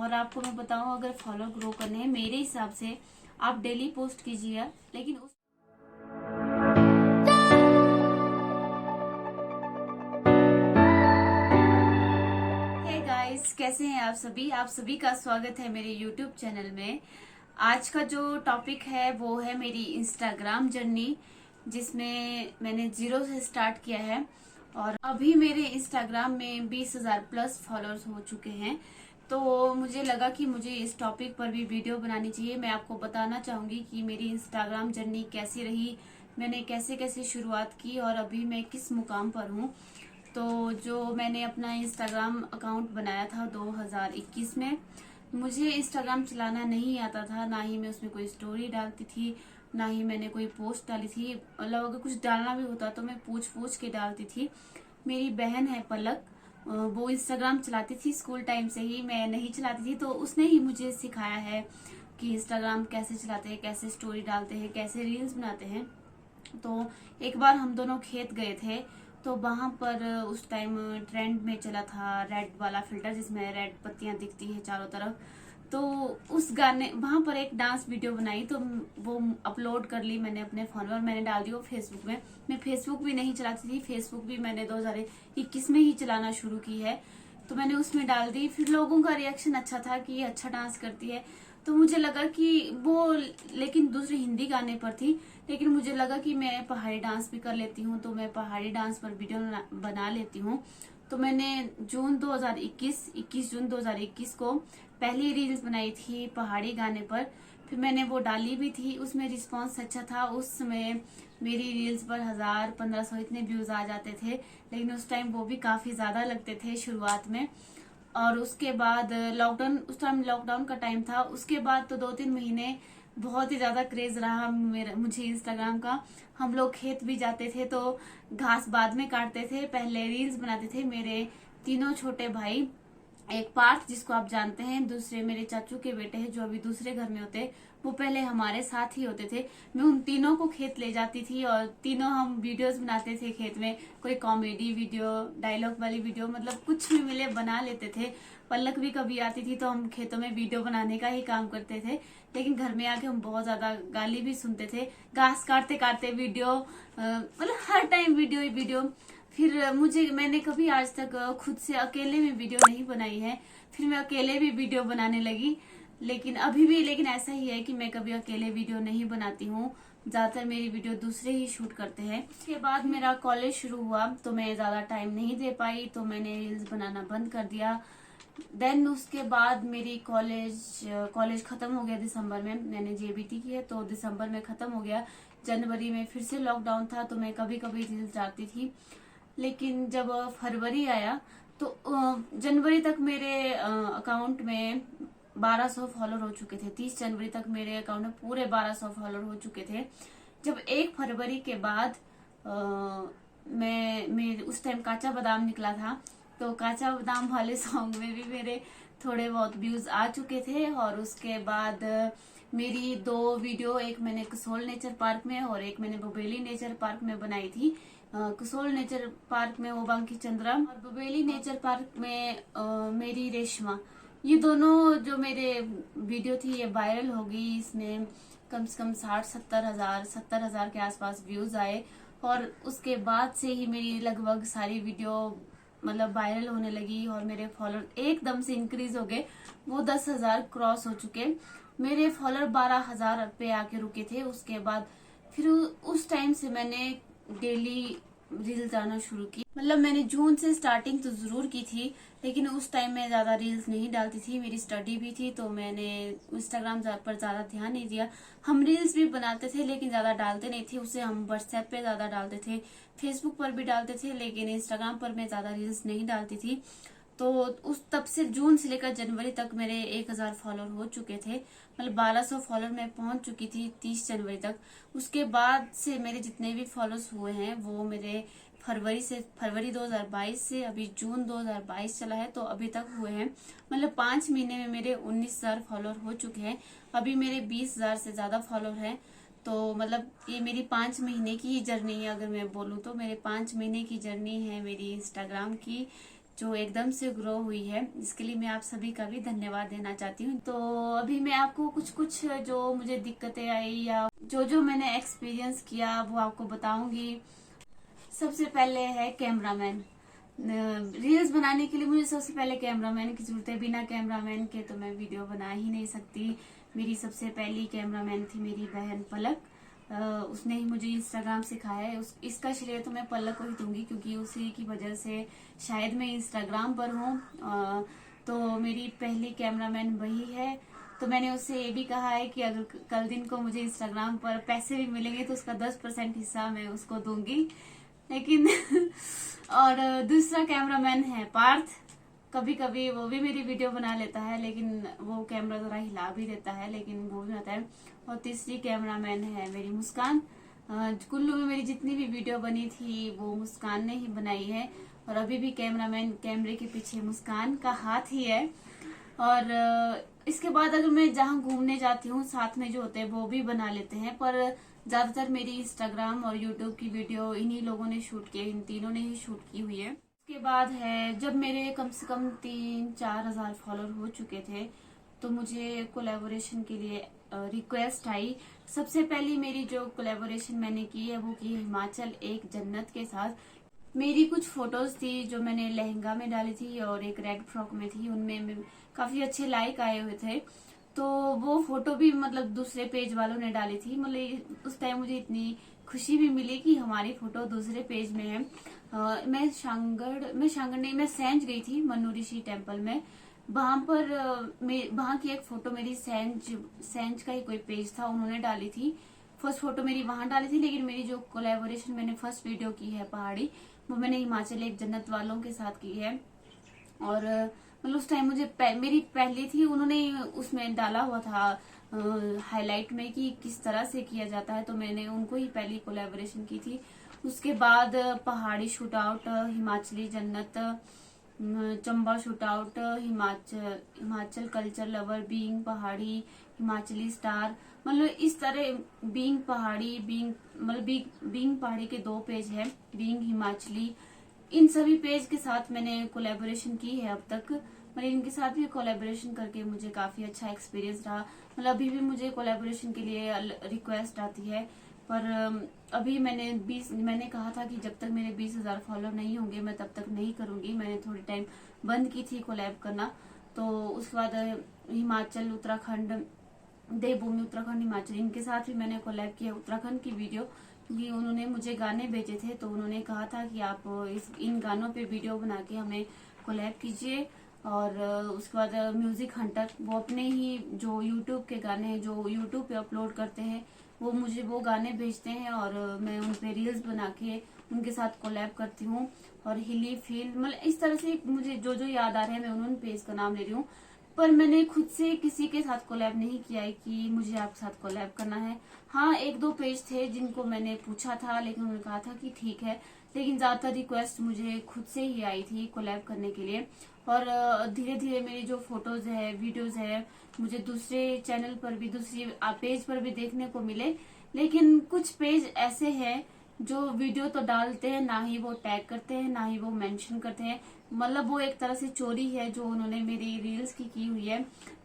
और आपको मैं बताऊं, अगर फॉलोअर ग्रो करने हैं मेरे हिसाब से आप डेली पोस्ट कीजिए, लेकिन उस हे गाइस, कैसे हैं आप सभी का स्वागत है मेरे यूट्यूब चैनल में। आज का जो टॉपिक है वो है मेरी इंस्टाग्राम जर्नी, जिसमें मैंने 0 से स्टार्ट किया है और अभी मेरे इंस्टाग्राम में 20,000 प्लस फॉलोअर्स हो चुके हैं। तो मुझे लगा कि मुझे इस टॉपिक पर भी वीडियो बनानी चाहिए। मैं आपको बताना चाहूंगी कि मेरी इंस्टाग्राम जर्नी कैसी रही, मैंने कैसे कैसे शुरुआत की और अभी मैं किस मुकाम पर हूँ। तो जो मैंने अपना इंस्टाग्राम अकाउंट बनाया था 2021 में, मुझे इंस्टाग्राम चलाना नहीं आता था, ना ही मैं उसमें कोई स्टोरी डालती थी, ना ही मैंने कोई पोस्ट डाली थी। मतलब अगर कुछ डालना भी होता तो मैं पूछ पूछ के डालती थी। मेरी बहन है पलक, वो इंस्टाग्राम चलाती थी स्कूल टाइम से ही, मैं नहीं चलाती थी, तो उसने ही मुझे सिखाया है कि इंस्टाग्राम कैसे चलाते हैं, कैसे स्टोरी डालते हैं, कैसे रील्स बनाते हैं। तो एक बार हम दोनों खेत गए थे, तो वहां पर उस टाइम ट्रेंड में चला था रेड वाला फिल्टर, जिसमें रेड पत्तियां दिखती हैं चारों तरफ। तो उस गाने वहां पर एक डांस वीडियो बनाई, तो वो अपलोड कर ली मैंने अपने फोन पर, मैंने डाल दी वो फेसबुक में। मैं फेसबुक भी नहीं चलाती थी, फेसबुक भी मैंने 2021 में ही चलाना शुरू की है। तो मैंने उसमें डाल दी, फिर लोगों का रिएक्शन अच्छा था कि ये अच्छा डांस करती है। तो मुझे लगा कि वो, लेकिन दूसरे हिंदी गाने पर थी, लेकिन मुझे लगा कि मैं पहाड़ी डांस भी कर लेती हूँ, तो मैं पहाड़ी डांस पर वीडियो बना लेती हूँ। तो मैंने जून 2021 21 जून 2021 को पहली रील्स बनाई थी पहाड़ी गाने पर। फिर मैंने वो डाली भी थी, उसमें रिस्पांस अच्छा था। उस समय मेरी रील्स पर 1000-1500 इतने व्यूज आ जाते थे, लेकिन उस टाइम वो भी काफी ज्यादा लगते थे शुरुआत में। और उसके बाद लॉकडाउन, उस टाइम लॉकडाउन का टाइम था, उसके बाद तो 2-3 महीने बहुत ही ज्यादा क्रेज रहा मेरा, मुझे इंस्टाग्राम का। हम लोग खेत भी जाते थे तो घास बाद में काटते थे, पहले रील्स बनाते थे। मेरे तीनों छोटे भाई, एक पार्थ जिसको आप जानते हैं, दूसरे मेरे चाचू के बेटे हैं जो अभी दूसरे घर में होते हैं, वो पहले हमारे साथ ही होते थे। मैं उन तीनों को खेत ले जाती थी और तीनों हम वीडियोस बनाते थे खेत में। कोई कॉमेडी वीडियो, डायलॉग वाली वीडियो, मतलब कुछ भी मिले बना लेते थे। पलक भी कभी आती थी तो हम खेतों में वीडियो बनाने का ही काम करते थे, लेकिन घर में आके हम बहुत ज्यादा गाली भी सुनते थे। घास काटते काटते वीडियो, मतलब हर टाइम वीडियो ही वीडियो। फिर मैंने कभी आज तक खुद से अकेले में वीडियो नहीं बनाई है। फिर मैं अकेले भी वीडियो बनाने लगी, लेकिन अभी भी लेकिन ऐसा ही है कि मैं कभी अकेले वीडियो नहीं बनाती हूँ। ज्यादातर मेरी वीडियो दूसरे ही शूट करते हैं। उसके बाद मेरा कॉलेज शुरू हुआ तो मैं ज्यादा टाइम नहीं दे पाई, तो मैंने रील्स बनाना बंद कर दिया। देन उसके बाद मेरी कॉलेज खत्म हो गया दिसंबर में। मैंने जेबीटी की है तो दिसंबर में खत्म हो गया। जनवरी में फिर से लॉकडाउन था, तो मैं कभी कभी रील्स डालती थी। लेकिन जब फरवरी आया तो जनवरी तक मेरे अकाउंट में 1200 फॉलोअर हो चुके थे। 30 जनवरी तक मेरे अकाउंट में पूरे 1200 फॉलोअर हो चुके थे। जब 1 फरवरी के बाद मैं उस टाइम काचा बादाम निकला था, तो काचा बादाम वाले सॉन्ग में भी मेरे थोड़े बहुत व्यूज आ चुके थे। और उसके बाद मेरी 2 वीडियो, एक मैंने कसोल नेचर पार्क में और एक मैंने बुबेली नेचर पार्क में बनाई थी। कसोल नेचर पार्क में वो बांकी चंद्रा और बुबेली नेचर पार्क में मेरी रेशमा। ये दोनों जो मेरे वीडियो थी ये वायरल हो गई। इसमें कम से कम 60-70 हजार के आसपास व्यूज आए। और उसके बाद से ही मेरी लगभग सारी वीडियो मतलब वायरल होने लगी और मेरे फॉलोअर एकदम से इंक्रीज हो गए। वो 10,000 क्रॉस हो चुके। मेरे फॉलोअर 12,000 पे आके रुके थे। उसके बाद फिर उस टाइम से मैंने डेली रील्स डालना शुरू की। मतलब मैंने जून से स्टार्टिंग तो जरूर की थी, लेकिन उस टाइम में ज्यादा रील्स नहीं डालती थी, मेरी स्टडी भी थी, तो मैंने इंस्टाग्राम पर ज्यादा ध्यान नहीं दिया। हम रील्स भी बनाते थे लेकिन ज्यादा डालते नहीं थे उसे, हम व्हाट्सएप पे ज्यादा डालते थे, फेसबुक पर भी डालते थे, लेकिन इंस्टाग्राम पर मैं ज्यादा रील्स नहीं डालती थी। तो उस तब से जून से लेकर जनवरी तक मेरे 1000 फॉलोअर हो चुके थे। मतलब 1200 फॉलोअर मैं पहुंच चुकी थी 30 जनवरी तक। उसके बाद से मेरे जितने भी फॉलोअर्स हुए हैं वो मेरे फरवरी 2022 से अभी जून 2022 चला है, तो अभी तक हुए हैं। मतलब 5 महीने में मेरे 19,000 फॉलोअर हो चुके हैं। अभी मेरे 20,000 से ज्यादा फॉलोअर हैं। तो मतलब ये मेरी 5 महीने की ही जर्नी है। अगर मैं बोलूँ तो मेरे 5 महीने की जर्नी है मेरी इंस्टाग्राम की, जो एकदम से ग्रो हुई है। इसके लिए मैं आप सभी का भी धन्यवाद देना चाहती हूँ। तो अभी मैं आपको कुछ कुछ जो मुझे दिक्कतें आई या जो जो मैंने एक्सपीरियंस किया वो आपको बताऊंगी। सबसे पहले है कैमरामैन। रील्स बनाने के लिए मुझे सबसे पहले कैमरामैन की जरूरत है। बिना कैमरामैन के तो मैं वीडियो बना ही नहीं सकती। मेरी सबसे पहली कैमरामैन थी मेरी बहन पलक। उसने ही मुझे इंस्टाग्राम सिखाया है। इसका श्रेय तो मैं पलक को ही दूंगी, क्योंकि उसी की वजह से शायद मैं इंस्टाग्राम पर हूँ। तो मेरी पहली कैमरामैन वही है। तो मैंने उससे ये भी कहा है कि अगर कल दिन को मुझे इंस्टाग्राम पर पैसे भी मिलेंगे तो उसका 10% हिस्सा मैं उसको दूंगी। लेकिन और दूसरा कैमरामैन है पार्थ। कभी कभी वो भी मेरी वीडियो बना लेता है, लेकिन वो कैमरा जरा हिला भी देता है, लेकिन वो भी आता है। और तीसरी कैमरामैन है मेरी मुस्कान। कुल्लू में मेरी जितनी भी वीडियो बनी थी वो मुस्कान ने ही बनाई है। और अभी भी कैमरामैन कैमरे के पीछे मुस्कान का हाथ ही है। और इसके बाद अगर मैं जहाँ घूमने जाती हूँ साथ में जो होते हैं वो भी बना लेते हैं, पर ज्यादातर मेरी इंस्टाग्राम और यूट्यूब की वीडियो इन्हीं लोगों ने शूट की, इन तीनों ने ही शूट की हुई है। उसके बाद है जब मेरे कम से कम 3-4 हजार फॉलोअर हो चुके थे तो मुझे कोलैबोरेशन के लिए रिक्वेस्ट आई। सबसे पहली मेरी जो कोलैबोरेशन मैंने की है वो की हिमाचल एक जन्नत के साथ। मेरी कुछ फोटोज थी जो मैंने लहंगा में डाली थी और एक रेड फ्रॉक में थी, उनमें काफी अच्छे लाइक आए हुए थे। तो वो फोटो भी मतलब दूसरे पेज वालों ने डाली थी। मतलब उस टाइम मुझे इतनी खुशी भी मिली कि हमारी फोटो दूसरे पेज में है। मैं सेंज गई थी मन्नू ऋषि टेम्पल में। वहां पर वहां की एक फोटो मेरी सेंज का ही कोई पेज था, उन्होंने डाली थी। फर्स्ट फोटो मेरी वहां डाली थी, लेकिन मेरी जो कोलैबोरेशन मैंने फर्स्ट वीडियो की है पहाड़ी, वो मैंने हिमाचल एक जन्नत वालों के साथ की है। और मतलब उस टाइम मुझे मेरी पहली थी, उन्होंने उसमें डाला हुआ था हाईलाइट में कि किस तरह से किया जाता है, तो मैंने उनको ही पहली कोलैबोरेशन की थी। उसके बाद पहाड़ी शूट आउट, हिमाचली जन्नत, Chamba shoot out, Himachal culture lover, being पहाड़ी, हिमाचली स्टार, मतलब इस तरह बीइंग पहाड़ी, बीइंग पहाड़ी के 2 पेज है, बीइंग हिमाचली, इन सभी पेज के साथ मैंने कोलैबोरेशन की है अब तक। मतलब इनके साथ भी कोलैबोरेशन करके मुझे काफी अच्छा एक्सपीरियंस रहा। मतलब अभी भी मुझे कोलैबोरेशन के लिए रिक्वेस्ट आती है, पर अभी मैंने कहा था कि जब तक मेरे 20,000 फॉलोअर नहीं होंगे मैं तब तक नहीं करूंगी। मैंने थोड़ी टाइम बंद की थी कोलैब करना। तो उसके बाद हिमाचल, उत्तराखंड, देवभूमि उत्तराखंड, हिमाचल, इनके साथ भी मैंने कोलैब किया उत्तराखंड की वीडियो, क्योंकि उन्होंने मुझे गाने भेजे थे। तो उन्होंने कहा था कि आप इन गानों पे वीडियो बना के हमें कोलैब कीजिए। और उसके बाद म्यूजिक हंटर, वो अपने ही जो यूट्यूब के गाने हैं जो यूट्यूब पे अपलोड करते हैं, वो मुझे वो गाने भेजते हैं और मैं उन पे रील्स बना के उनके साथ कोलैब करती हूँ। और हिली फील, मतलब इस तरह से मुझे जो जो याद आ रहे हैं मैं उन्होंने पेज का नाम ले रही हूँ। पर मैंने खुद से किसी के साथ कोलैब नहीं किया है कि मुझे आपके साथ कोलैब करना है। हाँ, 1-2 पेज थे जिनको मैंने पूछा था, लेकिन उन्होंने कहा था कि ठीक है। लेकिन ज्यादातर रिक्वेस्ट मुझे खुद से ही आई थी कोलैब करने के लिए। और धीरे धीरे मेरी जो फोटोज है, वीडियोज है, मुझे दूसरे चैनल पर भी, दूसरी पेज पर भी देखने को मिले। लेकिन कुछ पेज ऐसे हैं जो वीडियो तो डालते हैं, ना ही वो टैग करते हैं, ना ही वो मेंशन करते हैं। मतलब वो एक तरह से चोरी है जो उन्होंने मेरी रील्स की हुई है।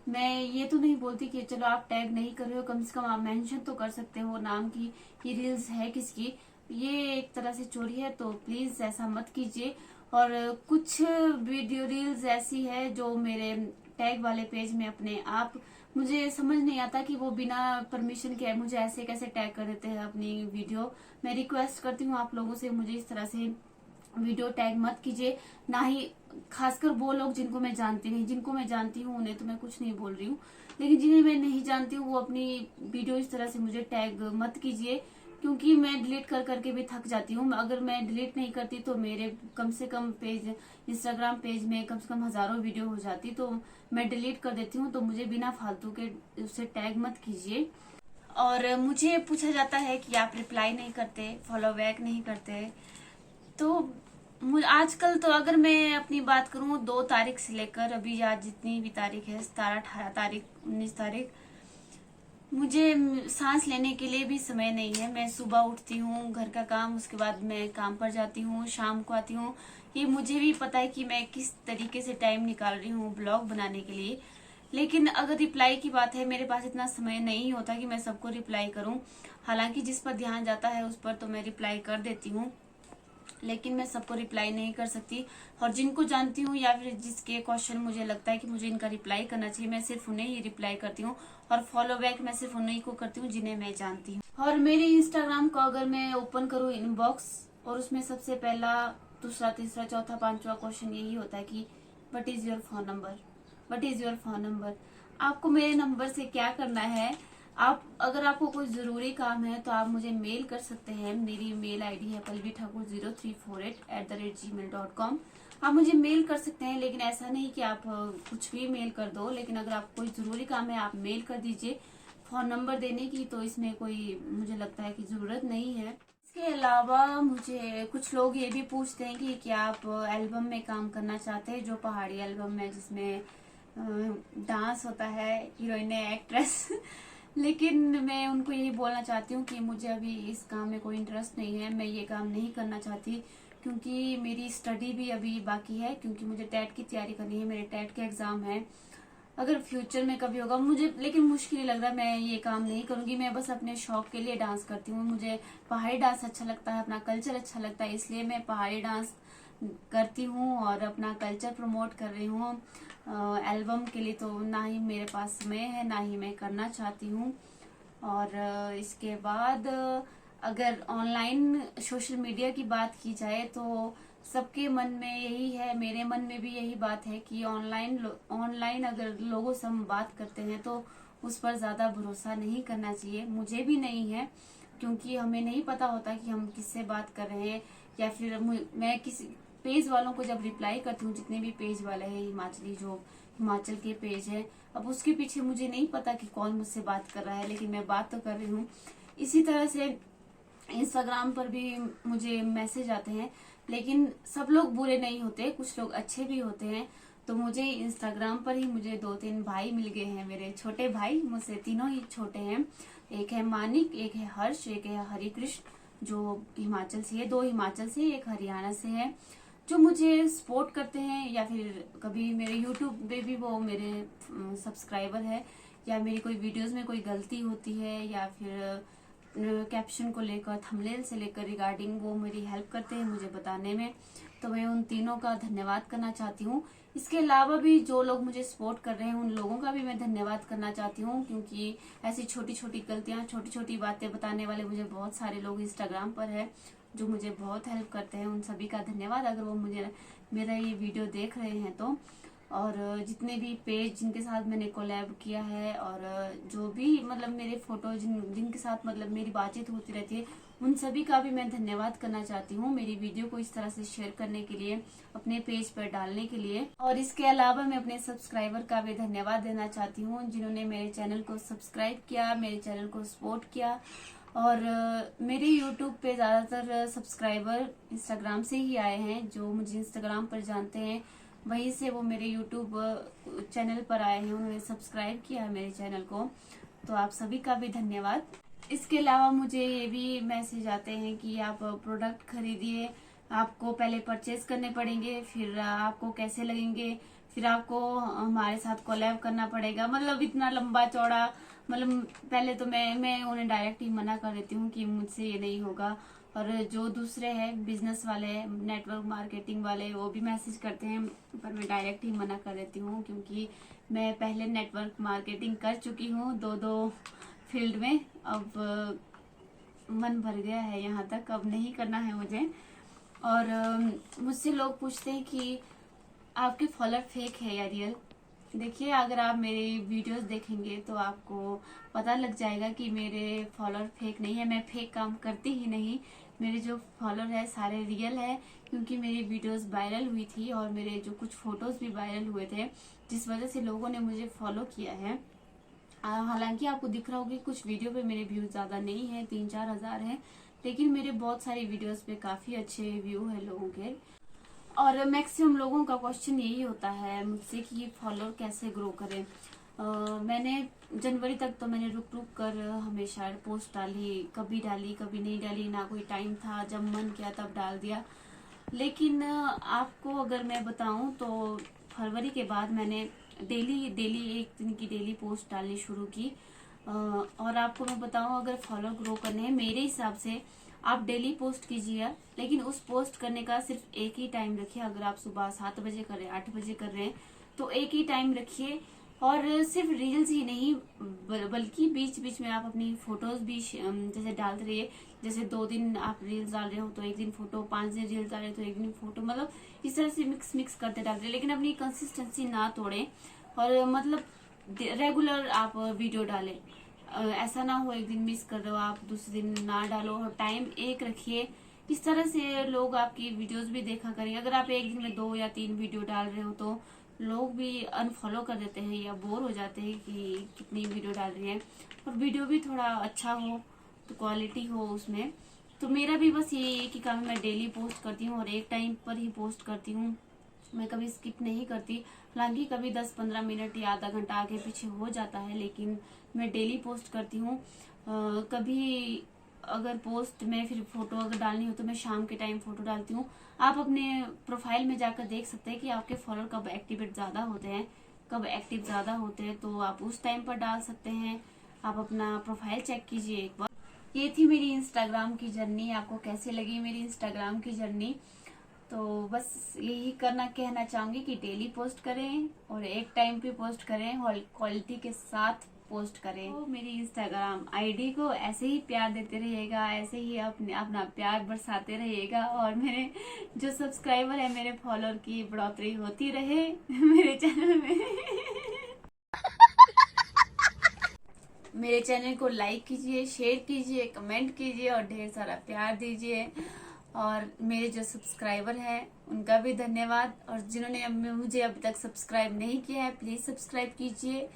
मैं ये तो नहीं बोलती कि चलो आप टैग नहीं कर रहे हो, कम से कम आप मेंशन तो कर सकते हो नाम की कि रील्स है किसकी। ये एक तरह से चोरी है, तो प्लीज ऐसा मत कीजिए। और कुछ वीडियो रील्स ऐसी है जो मेरे टैग वाले पेज में अपने आप, मुझे समझ नहीं आता कि वो बिना परमिशन के मुझे ऐसे कैसे टैग कर देते हैं अपनी वीडियो। मैं रिक्वेस्ट करती हूँ आप लोगों से, मुझे इस तरह से वीडियो टैग मत कीजिए। ना ही खासकर वो लोग जिनको मैं जानती नहीं, जिनको मैं जानती हूँ उन्हें तो मैं कुछ नहीं बोल रही हूँ, लेकिन जिन्हें मैं नहीं जानती हूँ वो अपनी वीडियो इस तरह से मुझे टैग मत कीजिए, क्योंकि मैं डिलीट कर करके भी थक जाती हूँ। अगर मैं डिलीट नहीं करती तो मेरे कम से कम पेज, इंस्टाग्राम पेज में कम से कम हजारों वीडियो हो जाती, तो मैं डिलीट कर देती हूँ। तो मुझे बिना फालतू के उससे टैग मत कीजिए। और मुझे पूछा जाता है कि आप रिप्लाई नहीं करते, फॉलो बैक नहीं करते। तो आजकल तो अगर मैं अपनी बात करूं 2 तारीख से लेकर अभी आज जितनी भी तारीख है, 17, 18 तारीख, 19 तारीख, मुझे सांस लेने के लिए भी समय नहीं है। मैं सुबह उठती हूँ, घर का काम, उसके बाद मैं काम पर जाती हूँ, शाम को आती हूँ। ये मुझे भी पता है कि मैं किस तरीके से टाइम निकाल रही हूँ ब्लॉग बनाने के लिए। लेकिन अगर रिप्लाई की बात है, मेरे पास इतना समय नहीं होता कि मैं सबको रिप्लाई करूँ। हालांकि जिस पर ध्यान जाता है उस पर तो मैं रिप्लाई कर देती हूँ, लेकिन मैं सबको रिप्लाई नहीं कर सकती। और जिनको जानती हूँ या फिर जिसके क्वेश्चन मुझे लगता है कि मुझे इनका रिप्लाई करना चाहिए, मैं सिर्फ उन्हें ही रिप्लाई करती हूँ। और फॉलो बैक मैं सिर्फ उन्हीं को करती हूँ जिन्हें मैं जानती हूँ। और मेरे इंस्टाग्राम को अगर मैं ओपन करूँ इनबॉक्स, और उसमें सबसे पहला, दूसरा, तीसरा, चौथा, पांचवा क्वेश्चन यही होता है कि what is your phone number, what is your phone number. आपको मेरे नंबर से क्या करना है? आप अगर आपको कोई जरूरी काम है तो आप मुझे मेल कर सकते हैं। मेरी मेल आईडी है palvithakur0348@gmail.com। आप मुझे मेल कर सकते हैं, लेकिन ऐसा नहीं कि आप कुछ भी मेल कर दो। लेकिन अगर आपको कोई जरूरी काम है आप मेल कर दीजिए। फोन नंबर देने की तो इसमें कोई मुझे लगता है कि जरूरत नहीं है। इसके अलावा मुझे कुछ लोग ये भी पूछते हैं कि क्या आप एल्बम में काम करना चाहते हैं, जो पहाड़ी एल्बम है जिसमें डांस होता है, हीरोइन एक्ट्रेस। लेकिन मैं उनको यही बोलना चाहती हूँ कि मुझे अभी इस काम में कोई इंटरेस्ट नहीं है। मैं ये काम नहीं करना चाहती, क्योंकि मेरी स्टडी भी अभी बाकी है, क्योंकि मुझे टेट की तैयारी करनी है। मेरे टेट के एग्जाम है। अगर फ्यूचर में कभी होगा मुझे, लेकिन मुश्किल ही लग रहा है, मैं ये काम नहीं करूंगी। मैं बस अपने शौक के लिए डांस करती हूँ। मुझे पहाड़ी डांस अच्छा लगता है, अपना कल्चर अच्छा लगता है, इसलिए मैं पहाड़ी डांस करती हूँ और अपना कल्चर प्रमोट कर रही हूँ। एल्बम के लिए तो ना ही मेरे पास समय है, ना ही मैं करना चाहती हूँ। और इसके बाद अगर ऑनलाइन सोशल मीडिया की बात की जाए तो सबके मन में यही है, मेरे मन में भी यही बात है कि ऑनलाइन अगर लोगों से हम बात करते हैं तो उस पर ज्यादा भरोसा नहीं करना चाहिए। मुझे भी नहीं है, क्योंकि हमें नहीं पता होता कि हम किससे बात कर रहे हैं। या फिर मैं किसी पेज वालों को जब रिप्लाई करती हूँ, जितने भी पेज वाले हैं हिमाचली, जो हिमाचल के पेज है, अब उसके पीछे मुझे नहीं पता कि कौन मुझसे बात कर रहा है, लेकिन मैं बात तो कर रही हूँ। इसी तरह से इंस्टाग्राम पर भी मुझे मैसेज आते हैं, लेकिन सब लोग बुरे नहीं होते, कुछ लोग अच्छे भी होते हैं। तो मुझे इंस्टाग्राम पर ही मुझे 2-3 भाई मिल गए हैं, मेरे छोटे भाई, मुझसे तीनों ही छोटे हैं। एक है मानिक, एक है हर्ष, एक है हरिकृष्ण, जो हिमाचल से है। 2 हिमाचल से, एक हरियाणा से है, जो मुझे सपोर्ट करते हैं। या फिर कभी मेरे यूट्यूब पे भी वो मेरे सब्सक्राइबर है। या मेरी कोई वीडियोस में कोई गलती होती है, या फिर कैप्शन को लेकर, थंबनेल से लेकर रिगार्डिंग, वो मेरी हेल्प करते हैं मुझे बताने में। तो मैं उन तीनों का धन्यवाद करना चाहती हूँ। इसके अलावा भी जो लोग मुझे सपोर्ट कर रहे हैं उन लोगों का भी मैं धन्यवाद करना चाहती हूँ, क्योंकि ऐसी छोटी छोटी गलतियां, छोटी छोटी बातें बताने वाले मुझे बहुत सारे लोग इंस्टाग्राम पर है जो मुझे बहुत हेल्प करते हैं। उन सभी का धन्यवाद, अगर वो मुझे मेरा ये वीडियो देख रहे हैं तो। और जितने भी पेज जिनके साथ मैंने कोलैब किया है, और जो भी मतलब मेरे फोटो जिनके साथ मतलब मेरी बातचीत होती रहती है, उन सभी का भी मैं धन्यवाद करना चाहती हूँ, मेरी वीडियो को इस तरह से शेयर करने के लिए, अपने पेज पर डालने के लिए। और इसके अलावा मैं अपने सब्सक्राइबर का भी धन्यवाद देना चाहती हूँ, जिन्होंने मेरे चैनल को सब्सक्राइब किया, मेरे चैनल को सपोर्ट किया। और मेरे यूट्यूब पे ज्यादातर सब्सक्राइबर इंस्टाग्राम से ही आए हैं। जो मुझे इंस्टाग्राम पर जानते हैं वहीं से वो मेरे यूट्यूब चैनल पर आए हैं, उन्होंने सब्सक्राइब किया है मेरे चैनल को। तो आप सभी का भी धन्यवाद। इसके अलावा मुझे ये भी मैसेज आते हैं कि आप प्रोडक्ट खरीदिए, आपको पहले परचेज करने पड़ेंगे, फिर आपको कैसे लगेंगे, फिर आपको हमारे साथ कोलैब करना पड़ेगा। मतलब इतना लंबा चौड़ा, मतलब पहले तो मैं उन्हें डायरेक्ट ही मना कर देती हूँ कि मुझसे ये नहीं होगा। और जो दूसरे हैं बिजनेस वाले, नेटवर्क मार्केटिंग वाले, वो भी मैसेज करते हैं, पर मैं डायरेक्ट ही मना कर देती हूँ, क्योंकि मैं पहले नेटवर्क मार्केटिंग कर चुकी हूँ 2 फील्ड में। अब मन भर गया है यहाँ तक, अब नहीं करना है मुझे। और मुझसे लोग पूछते हैं कि आपके फॉलोअर फेक है या रियल। देखिए, अगर आप मेरे वीडियोस देखेंगे तो आपको पता लग जाएगा कि मेरे फॉलोअर फेक नहीं है। मैं फेक काम करती ही नहीं। मेरे जो फॉलोअर है सारे रियल है, क्योंकि मेरी वीडियोस वायरल हुई थी और मेरे जो कुछ फोटोज भी वायरल हुए थे, जिस वजह से लोगों ने मुझे फॉलो किया है। हालांकि आपको दिख रहा होगा कि कुछ वीडियो पे मेरे व्यूज ज्यादा नहीं है, 3-4 हजार है, लेकिन मेरे बहुत सारी वीडियोस पे काफी अच्छे व्यू है लोगों के। और मैक्सिमम लोगों का क्वेश्चन यही होता है मुझसे कि फॉलोअर कैसे ग्रो करें। मैंने जनवरी तक तो मैंने रुक रुक कर हमेशा पोस्ट कभी डाली कभी नहीं डाली, ना कोई टाइम था, जब मन किया तब डाल दिया। लेकिन आपको अगर मैं बताऊं तो फरवरी के बाद मैंने डेली डेली एक दिन की डेली पोस्ट डालनी शुरू की। और आपको मैं बताऊं, अगर फॉलो ग्रो करने हैं मेरे हिसाब से आप डेली पोस्ट कीजिए, लेकिन उस पोस्ट करने का सिर्फ एक ही टाइम रखिए। अगर आप सुबह 7 बजे कर रहे हैं, 8 बजे कर रहे हैं तो एक ही टाइम रखिए। और सिर्फ रील्स ही नहीं बल्कि बीच बीच में आप अपनी फोटोज भी जैसे डालते रहिए। जैसे 2 दिन आप रील्स डाल रहे हो तो एक दिन फोटो, 5 दिन रील्स डाल रहे हो तो एक दिन फोटो, मतलब इस तरह से मिक्स मिक्स करते डालते रहिए, लेकिन अपनी कंसिस्टेंसी ना तोड़ें। और मतलब रेगुलर आप वीडियो डालें। ऐसा ना हो एक दिन मिस कर रहे हो आप, दूसरे दिन ना डालो, और टाइम एक रखिए। इस तरह से लोग आपकी वीडियोस भी देखा करेंगे। अगर आप एक दिन में 2 या 3 वीडियो डाल रहे हो तो लोग भी अनफॉलो कर देते हैं या बोर हो जाते हैं कि कितनी वीडियो डाल रही है। और वीडियो भी थोड़ा अच्छा हो तो क्वालिटी हो उसमें। तो मेरा भी बस ये एक ही काम है, मैं डेली पोस्ट करती हूँ और एक टाइम पर ही पोस्ट करती हूँ। मैं कभी स्किप नहीं करती। हालांकि कभी 10-15 मिनट या आधा घंटा आगे पीछे हो जाता है, लेकिन मैं डेली पोस्ट करती हूँ। कभी अगर पोस्ट में फिर फोटो अगर डालनी हो तो मैं शाम के टाइम फोटो डालती हूँ। आप अपने प्रोफाइल में जाकर देख सकते हैं कि आपके फॉलोअर कब एक्टिवेट ज्यादा होते हैं, कब एक्टिव ज्यादा होते हैं, तो आप उस टाइम पर डाल सकते हैं। आप अपना प्रोफाइल चेक कीजिए एक बार। ये थी मेरी इंस्टाग्राम की जर्नी। आपको कैसी लगी मेरी इंस्टाग्राम की जर्नी? तो बस यही कहना चाहूंगी कि डेली पोस्ट करें और एक टाइम पे पोस्ट करें और क्वालिटी के साथ पोस्ट करें। तो मेरी इंस्टाग्राम आईडी को ऐसे ही प्यार देते रहिएगा, ऐसे ही अपना प्यार बरसाते रहिएगा, और मेरे जो सब्सक्राइबर है, मेरे फॉलोअर की बढ़ोतरी होती रहे मेरे चैनल में मेरे चैनल को लाइक कीजिए, शेयर कीजिए, कमेंट कीजिए और ढेर सारा प्यार दीजिए। और मेरे जो सब्सक्राइबर हैं उनका भी धन्यवाद, और जिन्होंने मुझे अभी तक सब्सक्राइब नहीं किया है प्लीज सब्सक्राइब कीजिए।